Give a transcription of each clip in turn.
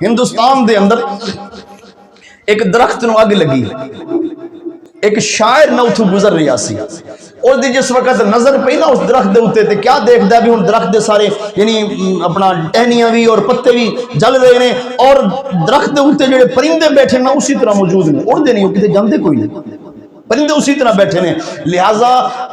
ہندوستان دے اندر ایک درخت نو اگ لگی، ایک شاعر نہ اتھو گزر رہا سی، اور دی جس وقت نظر پئی نا اس درخت دے ہوتے تے کیا دیکھ دا بھی ہن درخت دے سارے یعنی اپنا ٹہنیاں بھی اور پتے بھی جل رہے ہیں، اور درخت دے ہوتے جڑے پرندے بیٹھے نا اسی طرح موجود ہیں، اڑ دے نہیں، وہ کتے جاندے کوئی نہیں، پرندے اسی طرح بیٹھے نے۔ لہٰذا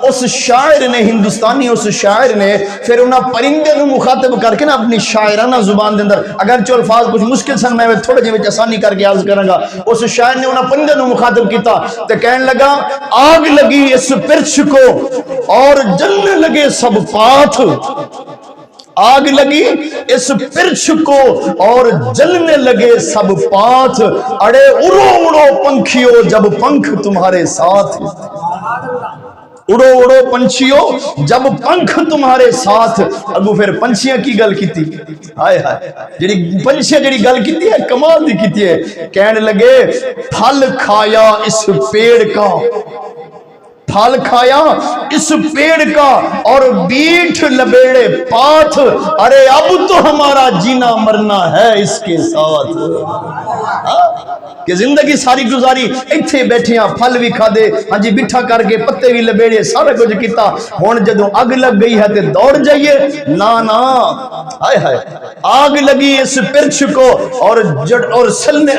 اس شاعر نے، ہندوستانی اس شاعر نے پھر انہاں پرندے نو مخاطب کر کے نا اپنی شاعرانہ زبان دے اندر، اگرچہ الفاظ کچھ مشکل سن، میں تھوڑے جے وچ آسانی کر کے عرض کراں گا، اس شاعر نے انہاں پرندے نو مخاطب کیتا تے کہنے لگا آگ لگی اس پرچھ کو اور جلنے لگے سب پاتھ، آگ لگی اس پرچھ کو اور جلنے لگے سب پاتھ، اڑے اڑو اڑو پنکھیوں جب پنکھ تمہارے ساتھ، اڑو اڑو پنچھیوں جب پنکھ تمہارے ساتھ۔ اگو پھر پنچھیاں کی گل کیتی، ہائے ہائے جڑی پنچھیاں جڑی گل کیتی ہے کمال دی کیتی ہے، کہنے لگے پھل کھایا اس پیڑ کا، پھل کھایا اس پیڑ کا اور بیٹھ لبیڑے پاتھ، ارے اب تو ہمارا جینا مرنا ہے اس کے ساتھ، کہ زندگی ساری گزاری ایتھے بیٹھے ہیں، پھل بھی کھا دے، ہاں جی بٹھا کر کے پتے بھی لبیڑے، سارا کچھ کیتا، ہون جدوں اگ لگ گئی ہے تے دوڑ جائیے، نا نا، ہائے ہائے آگ لگی اس پرچھ کو اور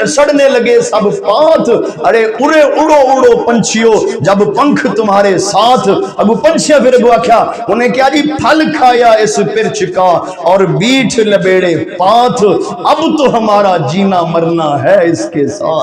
سڑنے لگے سب پاتھ، ارے اڑے اڑو اڑو پنچھیوں جب پنکھ تمہارے ساتھ۔ ابو پنچھیاں پھر ابو آکھیا انہیں کیا جی پھل کھایا اس پرچھ کا اور بیٹھ لبیڑے پاتھ، اب تو ہمارا جینا مرنا ہے اس کے ساتھ۔